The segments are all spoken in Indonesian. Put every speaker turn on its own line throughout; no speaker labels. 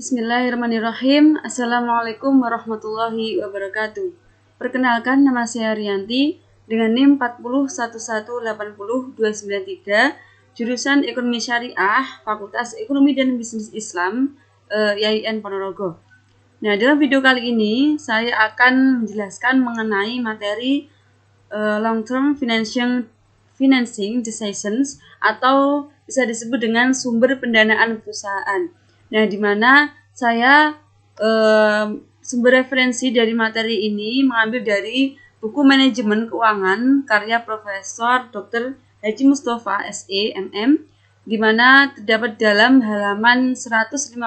Bismillahirrahmanirrahim. Assalamualaikum warahmatullahi wabarakatuh. Perkenalkan, nama saya Rianti dengan NIM 401180293, jurusan Ekonomi Syariah, Fakultas Ekonomi dan Bisnis Islam, IAIN Ponorogo. Nah, dalam video kali ini saya akan menjelaskan mengenai materi long-term financing decisions atau bisa disebut dengan sumber pendanaan perusahaan. Nah, di mana saya sumber referensi dari materi ini mengambil dari buku Manajemen Keuangan karya Profesor Dr. Haji Mustafa SE MM, di mana terdapat dalam halaman 151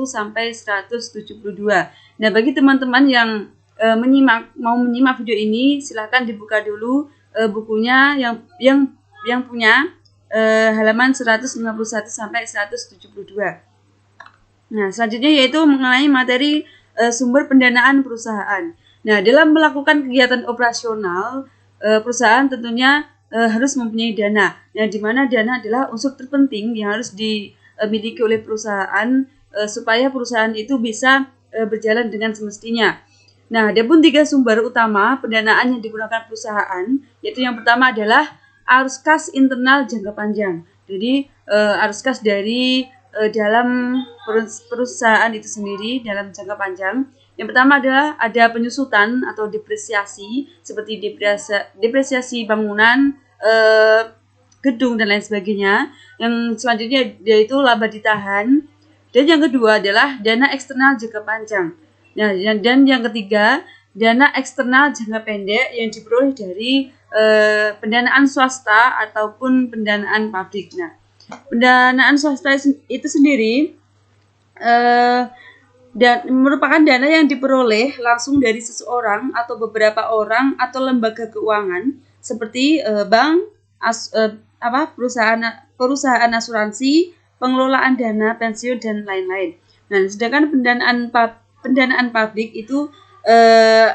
sampai 172. Nah, bagi teman-teman yang mau menyimak video ini, silahkan dibuka dulu bukunya yang punya halaman 151 sampai 172. Nah, selanjutnya yaitu mengenai materi sumber pendanaan perusahaan. Nah, dalam melakukan kegiatan operasional, perusahaan tentunya harus mempunyai dana. Nah, di mana dana adalah unsur terpenting yang harus dimiliki oleh perusahaan supaya perusahaan itu bisa berjalan dengan semestinya. Nah, ada pun 3 sumber utama pendanaan yang digunakan perusahaan, yaitu yang pertama adalah arus kas internal jangka panjang. Jadi, arus kas dari dalam perusahaan itu sendiri dalam jangka panjang. Yang pertama adalah ada penyusutan atau depresiasi, seperti depresiasi bangunan, gedung dan lain sebagainya. Yang selanjutnya yaitu laba ditahan. Dan yang kedua adalah dana eksternal jangka panjang. Nah, dan yang ketiga, dana eksternal jangka pendek yang diperoleh dari pendanaan swasta ataupun pendanaan pabrik. Nah, pendanaan swasta itu sendiri dan merupakan dana yang diperoleh langsung dari seseorang atau beberapa orang atau lembaga keuangan seperti bank, perusahaan asuransi, pengelolaan dana pensiun dan lain-lain. Nah, sedangkan pendanaan pabrik itu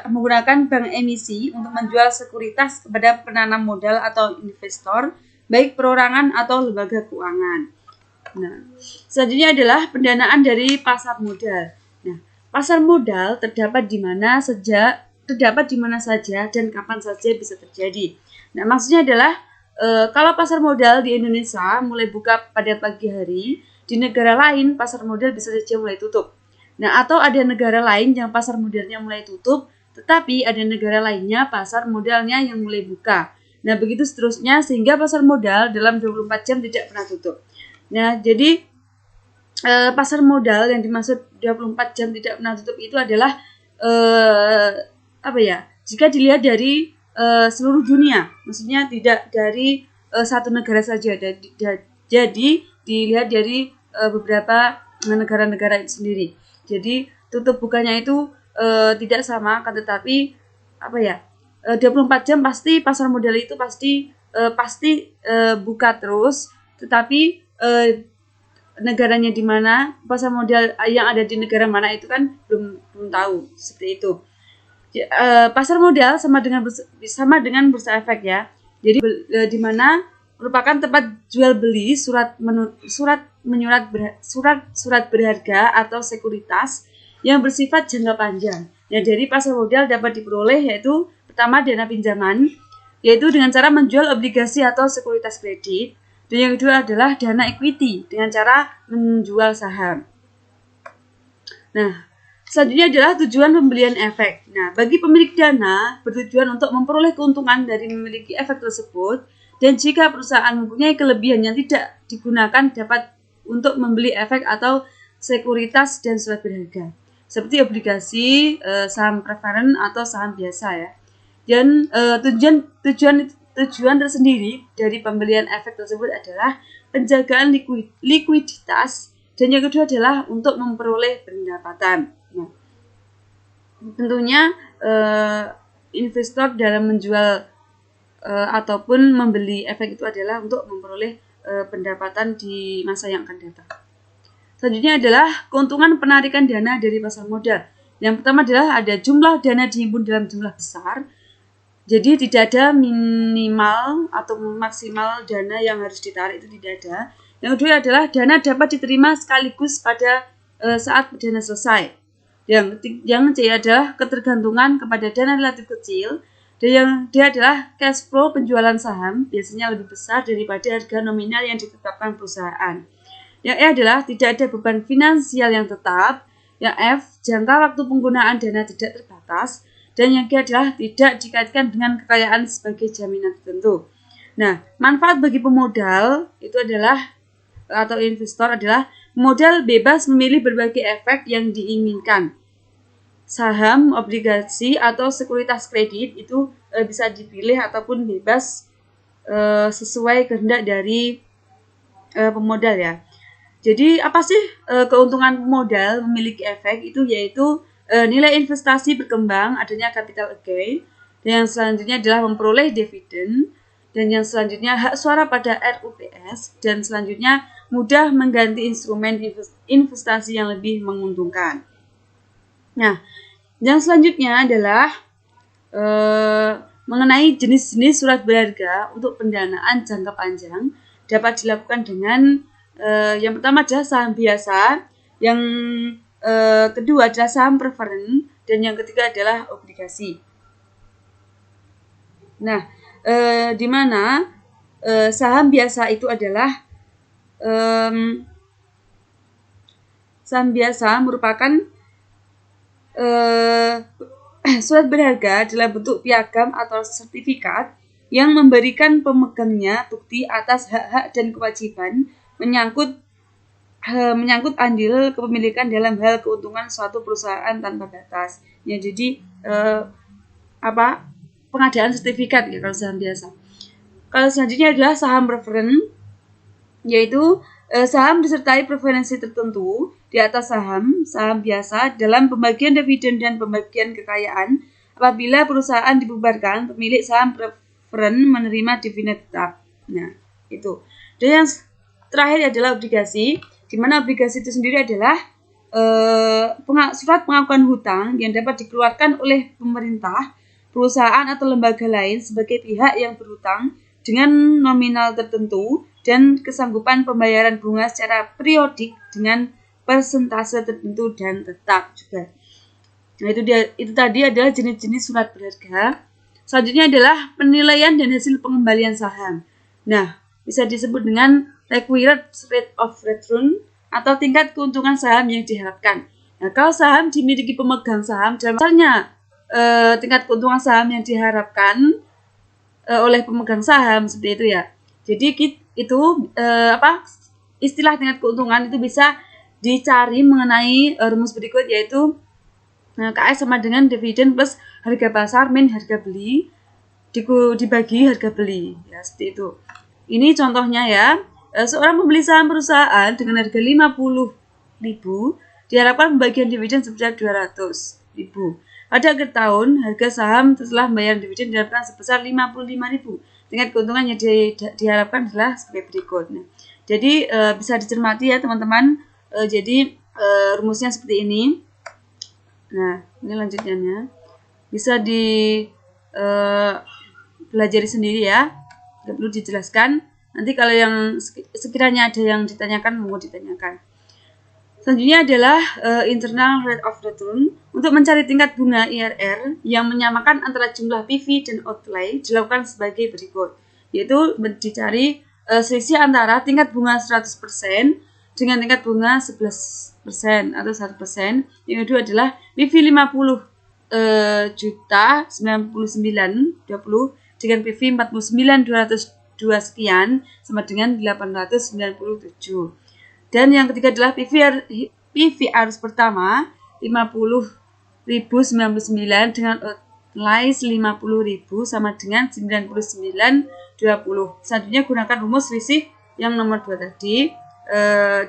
menggunakan bank emisi untuk menjual sekuritas kepada penanam modal atau investor, baik perorangan atau lembaga keuangan. Nah, selanjutnya adalah pendanaan dari pasar modal. Nah, pasar modal terdapat di mana saja dan kapan saja bisa terjadi. Nah, maksudnya adalah kalau pasar modal di Indonesia mulai buka pada pagi hari, di negara lain pasar modal bisa saja mulai tutup. Nah, atau ada negara lain yang pasar modalnya mulai tutup, tetapi ada negara lainnya pasar modalnya yang mulai buka. Nah, begitu seterusnya sehingga pasar modal dalam 24 jam tidak pernah tutup. Nah, jadi pasar modal yang dimaksud 24 jam tidak pernah tutup itu adalah jika dilihat dari seluruh dunia, maksudnya tidak dari satu negara saja. Jadi dilihat dari beberapa negara-negara itu sendiri. Jadi tutup bukanya itu tidak sama, tetapi 24 jam pasti pasar modal itu pasti buka terus, tetapi negaranya di mana, pasar modal yang ada di negara mana itu kan belum tahu, seperti itu. Pasar modal sama dengan bursa efek ya. Jadi di mana merupakan tempat jual beli surat berharga atau sekuritas yang bersifat jangka panjang. Nah, dari pasar modal dapat diperoleh yaitu pertama dana pinjaman, yaitu dengan cara menjual obligasi atau sekuritas kredit. Dan yang kedua adalah dana equity dengan cara menjual saham. Nah, selanjutnya adalah tujuan pembelian efek. Nah, bagi pemilik dana bertujuan untuk memperoleh keuntungan dari memiliki efek tersebut, dan jika perusahaan mempunyai kelebihan yang tidak digunakan dapat untuk membeli efek atau sekuritas dan surat berharga, seperti obligasi, saham preferen atau saham biasa ya. Dan tujuan tersendiri dari pembelian efek tersebut adalah penjagaan likuiditas, dan yang kedua adalah untuk memperoleh pendapatan. Nah, tentunya investor dalam menjual ataupun membeli efek itu adalah untuk memperoleh pendapatan di masa yang akan datang. Selanjutnya adalah keuntungan penarikan dana dari pasar modal. Yang pertama adalah ada jumlah dana dihimpun dalam jumlah besar. Jadi tidak ada minimal atau maksimal dana yang harus ditarik, itu tidak ada. Yang kedua adalah dana dapat diterima sekaligus pada saat dana selesai. Yang C adalah ketergantungan kepada dana relatif kecil, dan yang D adalah cash flow penjualan saham biasanya lebih besar daripada harga nominal yang ditetapkan perusahaan. Yang E adalah tidak ada beban finansial yang tetap. Yang F, jangka waktu penggunaan dana tidak terbatas. Dan yang G adalah tidak dikaitkan dengan kekayaan sebagai jaminan tertentu. Nah, manfaat bagi pemodal itu adalah atau investor adalah modal bebas memilih berbagai efek yang diinginkan. Saham, obligasi, atau sekuritas kredit itu bisa dipilih ataupun bebas sesuai kehendak dari pemodal ya. Jadi apa sih keuntungan pemodal memiliki efek itu yaitu nilai investasi berkembang, adanya capital gain, dan yang selanjutnya adalah memperoleh dividen, dan yang selanjutnya hak suara pada RUPS, dan selanjutnya mudah mengganti instrumen investasi yang lebih menguntungkan. Nah, yang selanjutnya adalah mengenai jenis-jenis surat berharga untuk pendanaan jangka panjang dapat dilakukan dengan yang pertama adalah saham biasa, yang kedua adalah saham preferen, dan yang ketiga adalah obligasi. Nah, di mana saham biasa itu adalah saham biasa merupakan surat berharga dalam bentuk piagam atau sertifikat yang memberikan pemegangnya bukti atas hak-hak dan kewajiban menyangkut andil kepemilikan dalam hal keuntungan suatu perusahaan tanpa batas. Ya, jadi pengadaan sertifikat ya kalau saham biasa. Kalau selanjutnya adalah saham preferen, yaitu saham disertai preferensi tertentu di atas saham biasa dalam pembagian dividen dan pembagian kekayaan. Apabila perusahaan dibubarkan, pemilik saham preferen menerima dividen tetap. Nah, itu. Dan yang terakhir adalah obligasi, di mana obligasi itu sendiri adalah surat pengakuan hutang yang dapat dikeluarkan oleh pemerintah, perusahaan atau lembaga lain sebagai pihak yang berhutang dengan nominal tertentu dan kesanggupan pembayaran bunga secara periodik dengan persentase tertentu dan tetap juga. Nah, itu tadi adalah jenis-jenis surat berharga. Selanjutnya adalah penilaian dan hasil pengembalian saham. Nah, bisa disebut dengan required rate of return atau tingkat keuntungan saham yang diharapkan. Nah, kalau saham dimiliki pemegang saham, misalnya tingkat keuntungan saham yang diharapkan oleh pemegang saham seperti itu ya. Jadi itu istilah tingkat keuntungan itu bisa dicari mengenai rumus berikut, yaitu KS sama dengan dividen plus harga pasar min harga beli dibagi harga beli ya, seperti itu. Ini contohnya ya. Seorang pembeli saham perusahaan dengan harga 50.000 diharapkan pembagian dividen sebesar 200.000. Pada akhir tahun, harga saham setelah membayar dividen diharapkan sebesar 55.000. Tingkat keuntungan yang diharapkan adalah sebagai berikut. Nah, jadi bisa dicermati ya teman-teman. Jadi rumusnya seperti ini. Nah, ini lanjutannya. Bisa dipelajari sendiri ya. Tidak perlu dijelaskan. Nanti kalau yang sekiranya ada yang ditanyakan, mau ditanyakan. Selanjutnya adalah internal rate of return. Untuk mencari tingkat bunga IRR yang menyamakan antara jumlah PV dan outlay dilakukan sebagai berikut, yaitu dicari selisih antara tingkat bunga 100% dengan tingkat bunga 11% atau 1%. Yang kedua adalah PV 50 juta 9920 dengan PV 49.202 sekian sama dengan 897. Dan yang ketiga adalah PV arus pertama 50.099 dengan outlay 50.000 sama dengan 99.20. Selanjutnya gunakan rumus selisih yang nomor 2 tadi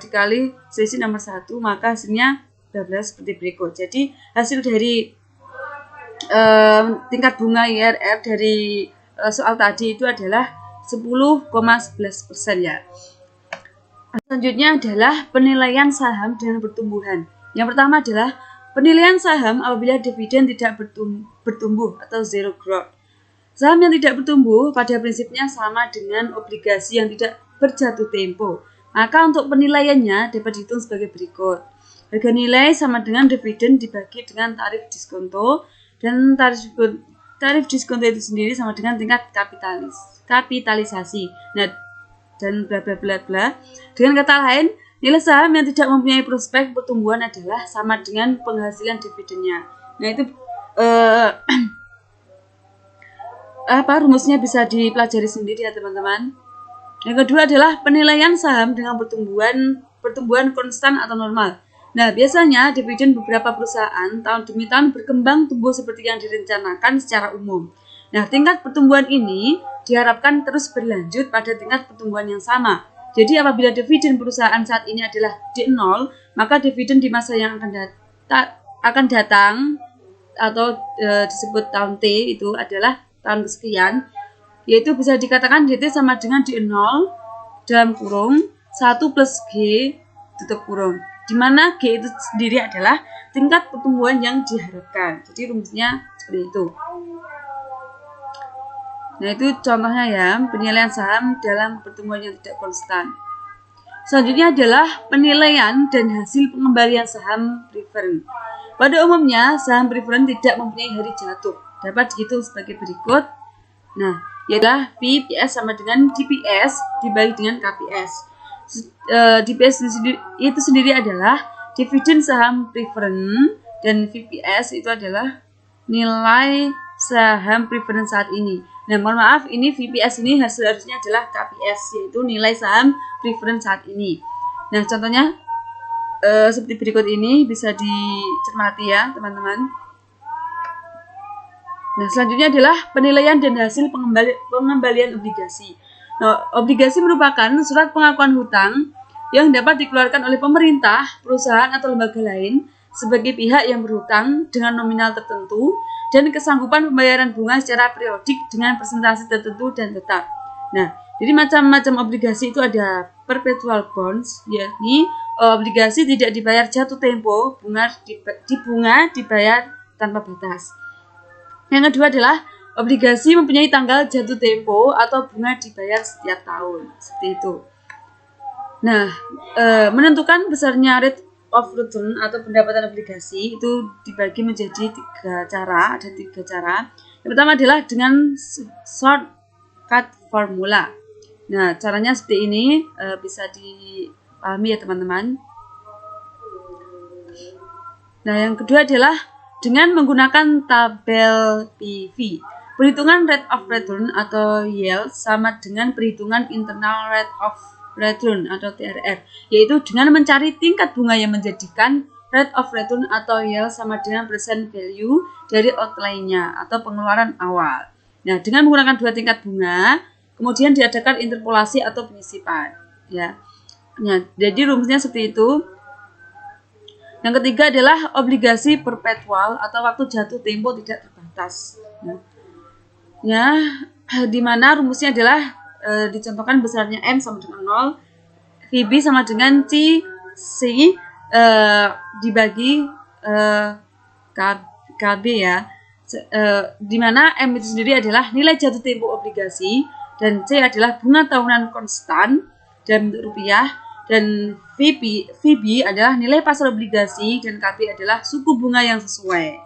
dikali selisih nomor 1, maka hasilnya 12 seperti berikut. Jadi hasil dari tingkat bunga IRR dari soal tadi itu adalah 10,11% ya. Selanjutnya adalah penilaian saham dengan pertumbuhan. Yang pertama adalah penilaian saham apabila dividen tidak bertumbuh atau zero growth. Saham yang tidak bertumbuh pada prinsipnya sama dengan obligasi yang tidak berjatuh tempo. Maka untuk penilaiannya dapat dihitung sebagai berikut. Harga nilai sama dengan dividen dibagi dengan tarif diskonto, dan tarif diskonto itu sendiri sama dengan tingkat kapitalisasi. Nah, dan bla bla bla bla. Dengan kata lain, nilai saham yang tidak mempunyai prospek pertumbuhan adalah sama dengan penghasilan dividennya. Nah, itu rumusnya bisa dipelajari sendiri ya teman-teman. Yang kedua adalah penilaian saham dengan pertumbuhan konstan atau normal. Nah, biasanya dividen beberapa perusahaan tahun demi tahun berkembang tumbuh seperti yang direncanakan secara umum. Nah, tingkat pertumbuhan ini diharapkan terus berlanjut pada tingkat pertumbuhan yang sama. Jadi apabila dividen perusahaan saat ini adalah di 0, maka dividen di masa yang akan datang atau disebut tahun T itu adalah tahun kesekian, yaitu bisa dikatakan DT sama dengan di 0 dalam kurung 1 plus G tutup kurung, di mana G itu sendiri adalah tingkat pertumbuhan yang diharapkan. Jadi rumusnya seperti itu. Nah, itu contohnya ya, penilaian saham dalam pertumbuhan yang tidak konstan. Selanjutnya adalah penilaian dan hasil pengembalian saham preferen. Pada umumnya, saham preferen tidak mempunyai hari jatuh. Dapat dihitung sebagai berikut. Nah, yaitu VPS sama dengan DPS dibagi dengan KPS. DPS itu sendiri adalah dividen saham preferen, dan VPS itu adalah nilai saham preferen saat ini. Nah, mohon maaf, ini VPS ini harusnya adalah KPS, yaitu nilai saham preferen saat ini. Nah, contohnya seperti berikut ini, bisa dicermati ya teman-teman. Nah, selanjutnya adalah penilaian dan hasil pengembalian obligasi. Nah, obligasi merupakan surat pengakuan hutang yang dapat dikeluarkan oleh pemerintah, perusahaan, atau lembaga lain sebagai pihak yang berhutang dengan nominal tertentu dan kesanggupan pembayaran bunga secara periodik dengan persentase tertentu dan tetap. Nah, jadi macam-macam obligasi itu ada perpetual bonds, yakni obligasi tidak dibayar jatuh tempo, bunga dibayar tanpa batas. Yang kedua adalah obligasi mempunyai tanggal jatuh tempo atau bunga dibayar setiap tahun, seperti itu. Nah, menentukan besarnya rate of return atau pendapatan obligasi itu dibagi menjadi 3 cara. Ada 3 cara. Yang pertama adalah dengan shortcut formula. Nah, caranya seperti ini, bisa dipahami ya teman-teman. Nah, yang kedua adalah dengan menggunakan tabel PV. Perhitungan rate of return atau yield sama dengan perhitungan internal rate of return atau TRR, yaitu dengan mencari tingkat bunga yang menjadikan rate of return atau yield sama dengan percent value dari outline-nya atau pengeluaran awal. Nah, dengan menggunakan 2 tingkat bunga, kemudian diadakan interpolasi atau penyisipan. Ya. Nah, jadi rumusnya seperti itu. Yang ketiga adalah obligasi perpetual atau waktu jatuh tempo tidak terbatas. Ya, di mana rumusnya adalah dicontohkan besarnya M sama dengan 0, VB sama dengan C dibagi KB ya. Di mana M itu sendiri adalah nilai jatuh tempo obligasi dan C adalah bunga tahunan konstan dalam bentuk rupiah, dan VB adalah nilai pasar obligasi, dan KB adalah suku bunga yang sesuai.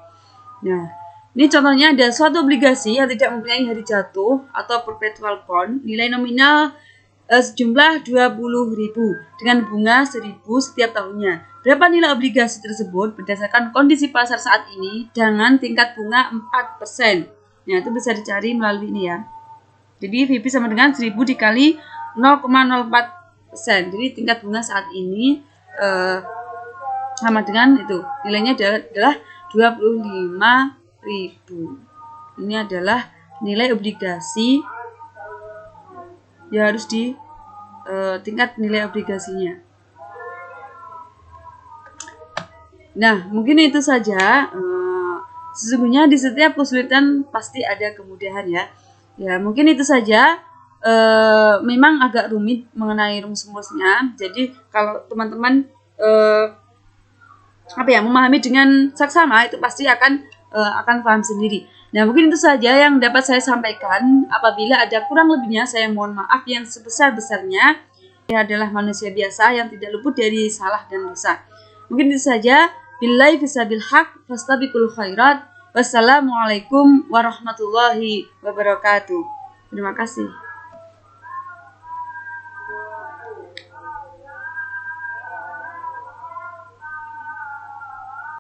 Nah, ini contohnya ada suatu obligasi yang tidak mempunyai hari jatuh atau perpetual bond, nilai nominal sejumlah 20.000 dengan bunga 1.000 setiap tahunnya. Berapa nilai obligasi tersebut berdasarkan kondisi pasar saat ini dengan tingkat bunga 4%. Nah, itu bisa dicari melalui ini ya. Jadi VB sama dengan 1.000 dikali 0,04%. Jadi tingkat bunga saat ini sama dengan itu. Nilainya adalah 25.000. Ini adalah nilai obligasi ya, harus di tingkat nilai obligasinya. Nah, mungkin itu saja. Sesungguhnya di setiap kesulitan pasti ada kemudahan ya. Ya, mungkin itu saja. Memang agak rumit mengenai rumus-rumusnya. Jadi kalau teman-teman memahami dengan saksama, itu pasti akan paham sendiri. Nah, mungkin itu saja yang dapat saya sampaikan. Apabila ada kurang lebihnya, saya mohon maaf yang sebesar-besarnya. Saya adalah manusia biasa yang tidak luput dari salah dan dosa. Mungkin itu saja. Billahi fisabil haq fastabiqul khairat. Wassalamualaikum warahmatullahi wabarakatuh. Terima kasih.